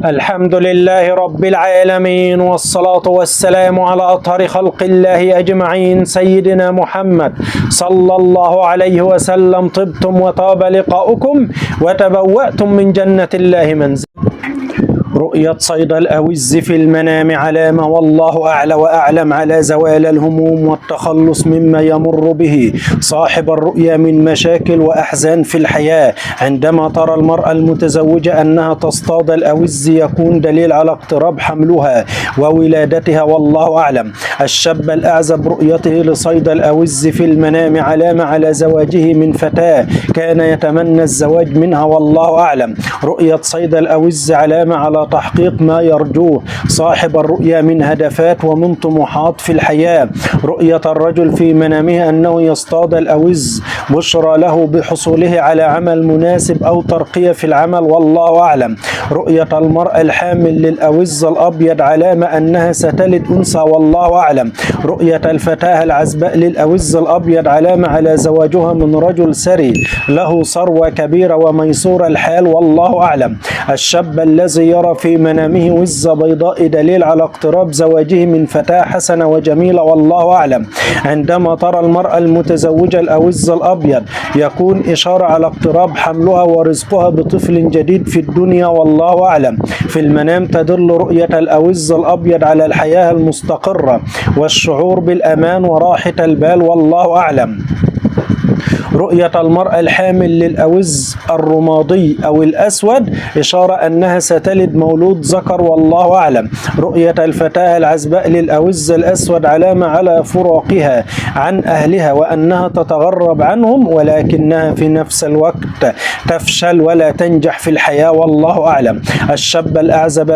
الحمد لله رب العالمين، والصلاة والسلام على أطهر خلق الله أجمعين سيدنا محمد صلى الله عليه وسلم. طبتم وطاب لقاؤكم وتبوأتم من جنة الله منزل. رؤية صيد الأوز في المنام علامة، والله أعلى وأعلم، على زوال الهموم والتخلص مما يمر به صاحب الرؤيا من مشاكل وأحزان في الحياة. عندما ترى المرأة المتزوجة أنها تصطاد الأوز يكون دليل على اقتراب حملها وولادتها، والله أعلم. الشاب الأعزب رؤيته لصيد الأوز في المنام علامة على زواجه من فتاة كان يتمنى الزواج منها، والله أعلم. رؤية صيد الأوز علامة على تحقيق ما يرجوه صاحب الرؤيا من هدفات ومن طموحات في الحياة. رؤية الرجل في منامه أنه يصطاد الأوز بشرى له بحصوله على عمل مناسب أو ترقية في العمل، والله أعلم. رؤية المرأة الحامل للأوز الأبيض علامة أنها ستلد أنثى، والله أعلم. رؤية الفتاة العزباء للأوز الأبيض علامة على زواجها من رجل ثري له ثروة كبيرة وميسور الحال، والله أعلم. الشاب الذي يرى في منامه وزة بيضاء دليل على اقتراب زواجه من فتاة حسنة وجميلة، والله أعلم. عندما ترى المرأة المتزوجة الأوز الأبيض يكون إشارة على اقتراب حملها ورزقها بطفل جديد في الدنيا، والله أعلم. في المنام تدل رؤية الأوز الأبيض على الحياة المستقرة والشعور بالأمان وراحة البال، والله أعلم. رؤية المرأة الحامل للأوز الرمادي أو الأسود إشارة أنها ستلد مولود ذكر، والله أعلم. رؤية الفتاة العزباء للأوز الأسود علامة على فراقها عن أهلها وأنها تتغرب عنهم، ولكنها في نفس الوقت تفشل ولا تنجح في الحياة، والله أعلم. الشاب الأعزب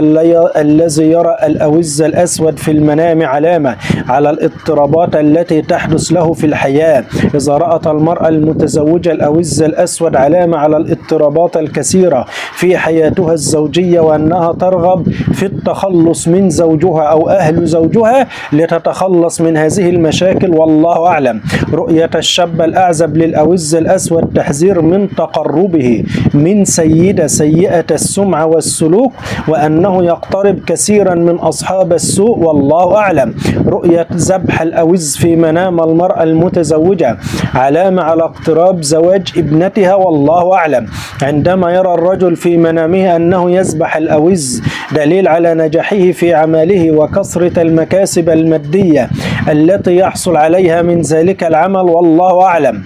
الذي يرى الأوز الأسود في المنام علامة على الاضطرابات التي تحدث له في الحياة. إذا رأت المرأة المتزوجة الأوز الأسود علامة على الاضطرابات الكثيرة في حياتها الزوجية وأنها ترغب في التخلص من زوجها أو أهل زوجها لتتخلص من هذه المشاكل، والله أعلم. رؤية الشاب الأعزب للأوز الأسود تحذير من تقربه من سيدة سيئة السمعة والسلوك وأنه يقترب كثيرا من أصحاب السوء، والله أعلم. رؤية ذبح الأوز في منام المرأة المتزوجة علامة على اقتراب زواج ابنتها، والله أعلم. عندما يرى الرجل في منامه أنه يذبح الأوز دليل على نجاحه في عمله وكثرة المكاسب المادية التي يحصل عليها من ذلك العمل، والله أعلم.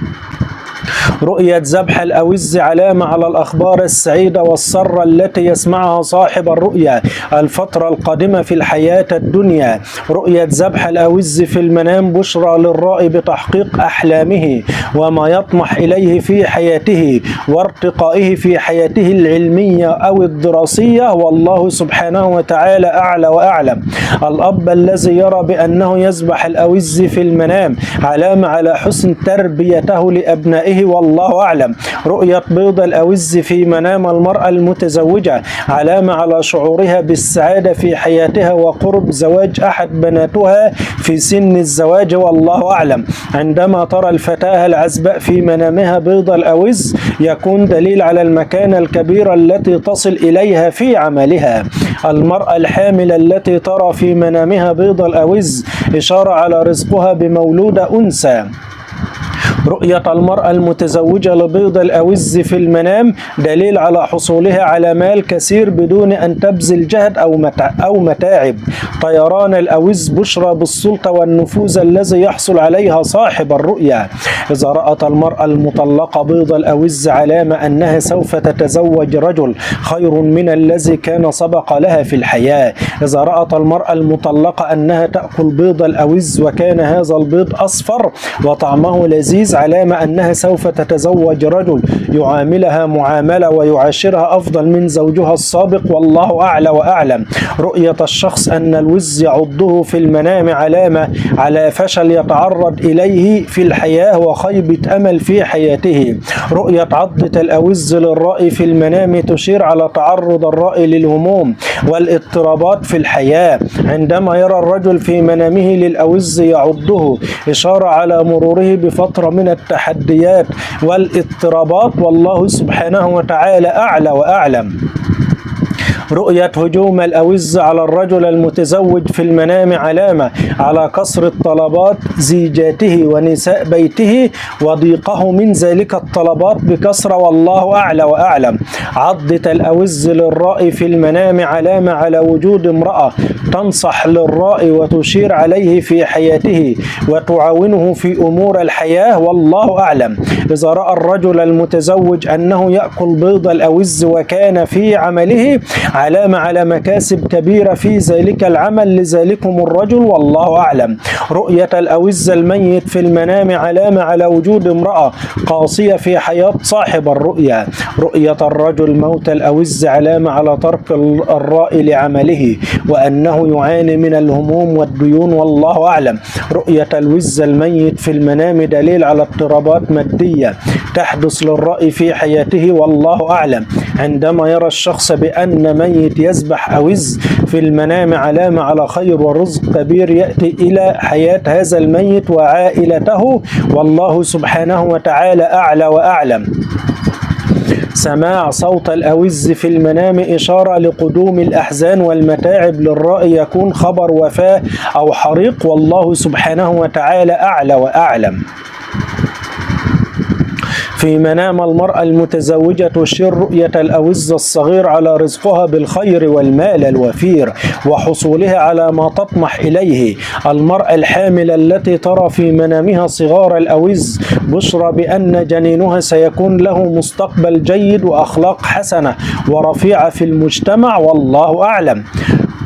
رؤية ذبح الأوز علامة على الأخبار السعيدة والسرة التي يسمعها صاحب الرؤيا الفترة القادمة في الحياة الدنيا. رؤية ذبح الأوز في المنام بشرى للرائي بتحقيق أحلامه وما يطمح إليه في حياته وارتقائه في حياته العلمية أو الدراسية، والله سبحانه وتعالى أعلى وأعلم. الأب الذي يرى بأنه يذبح الأوز في المنام علامة على حسن تربيته لأبنائه، والله أعلم. رؤية بيض الأوز في منام المرأة المتزوجة علامة على شعورها بالسعادة في حياتها وقرب زواج أحد بناتها في سن الزواج، والله أعلم. عندما ترى الفتاة العزباء في منامها بيض الأوز يكون دليل على المكانة الكبيرة التي تصل إليها في عملها. المرأة الحاملة التي ترى في منامها بيض الأوز إشارة على رزقها بمولودة أنثى. رؤية المرأة المتزوجة لبيض الأوز في المنام دليل على حصولها على مال كثير بدون أن تبذل جهد أو متاعب. طيران الأوز بشرى بالسلطة والنفوذ الذي يحصل عليها صاحب الرؤيا. إذا رأت المرأة المطلقة بيض الأوز علامة أنها سوف تتزوج رجل خير من الذي كان سبق لها في الحياة. إذا رأت المرأة المطلقة أنها تأكل بيض الأوز وكان هذا البيض أصفر وطعمه لذيذ علامة أنها سوف تتزوج رجل يعاملها معاملة ويعاشرها أفضل من زوجها السابق، والله أعلى وأعلم. رؤية الشخص أن الوز يعضه في المنام علامة على فشل يتعرض إليه في الحياة وخيبة أمل في حياته. رؤية عضة الأوز للرأي في المنام تشير على تعرض الرأي للهموم والاضطرابات في الحياة. عندما يرى الرجل في منامه للأوز يعضه إشارة على مروره بفترة من التحديات والاضطرابات، والله سبحانه وتعالى أعلى وأعلم. رؤية هجوم الأوز على الرجل المتزوج في المنام علامة على كثرة طلبات زيجاته ونساء بيته وضيقه من ذلك الطلبات بكثرة، والله أعلى وأعلم. عضة الأوز للرائي في المنام علامة على وجود امرأة تنصح للرائي وتشير عليه في حياته وتعاونه في أمور الحياة، والله أعلم. إذا رأى الرجل المتزوج أنه يأكل بيض الأوز وكان في عمله علامة على مكاسب كبيرة في ذلك العمل لذلكم الرجل، والله أعلم. رؤية الأوز الميت في المنام علامة على وجود امرأة قاسية في حياة صاحب الرؤيا. رؤية الرجل موت الأوز علامة على ترك الرائي لعمله وأنه يعاني من الهموم والديون، والله أعلم. رؤية الوز الميت في المنام دليل على اضطرابات مادية تحدث للرائي في حياته، والله أعلم. عندما يرى الشخص بأن ميت يذبح أوز في المنام علامة على خير ورزق كبير يأتي إلى حياة هذا الميت وعائلته، والله سبحانه وتعالى أعلى وأعلم. سماع صوت الأوز في المنام إشارة لقدوم الأحزان والمتاعب للرائي، يكون خبر وفاة أو حريق، والله سبحانه وتعالى أعلى وأعلم. في منام المرأة المتزوجة تشير رؤية الأوز الصغير على رزقها بالخير والمال الوفير وحصولها على ما تطمح إليه. المرأة الحاملة التي ترى في منامها صغار الأوز بشرى بأن جنينها سيكون له مستقبل جيد وأخلاق حسنة ورفيعة في المجتمع، والله أعلم.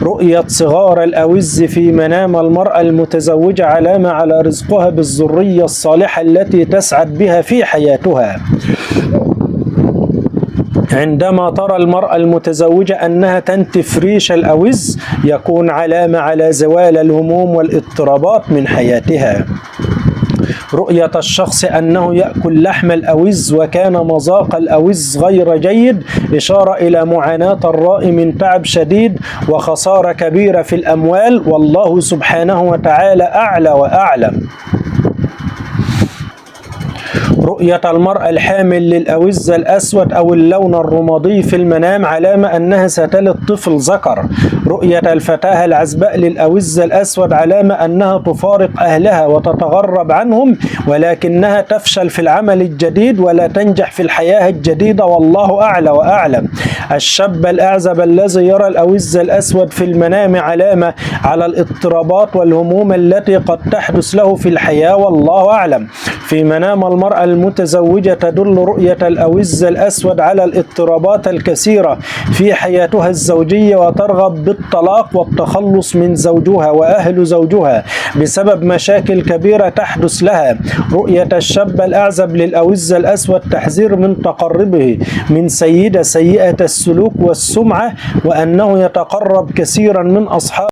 رؤية صغار الأوز في منام المرأة المتزوجة علامة على رزقها بالذرية الصالحة التي تسعد بها في حياتها. عندما ترى المرأة المتزوجة أنها تنتف ريش الأوز يكون علامة على زوال الهموم والاضطرابات من حياتها. رؤية الشخص أنه يأكل لحم الأوز وكان مذاق الأوز غير جيد إشارة إلى معاناة الرائي من تعب شديد وخسارة كبيرة في الأموال، والله سبحانه وتعالى أعلى وأعلم. رؤية المرأة الحامل للأوز الأسود أو اللون الرمادي في المنام علامة أنها ستلد طفل ذكر. رؤية الفتاة العزباء للأوز الأسود علامة أنها تفارق أهلها وتتغرب عنهم ولكنها تفشل في العمل الجديد ولا تنجح في الحياة الجديدة، والله أعلى وأعلم. الشاب الأعزب الذي يرى الأوز الأسود في المنام علامة على الاضطرابات والهموم التي قد تحدث له في الحياة، والله أعلم. في منام المرأة المتزوجة تدل رؤية الأوز الأسود على الاضطرابات الكثيرة في حياتها الزوجية وترغب بالطلاق والتخلص من زوجها وأهل زوجها بسبب مشاكل كبيرة تحدث لها. رؤية الشاب الأعزب للأوز الأسود تحذير من تقربه من سيدة سيئة السلوك والسمعة وأنه يتقرب كثيرا من أصحابه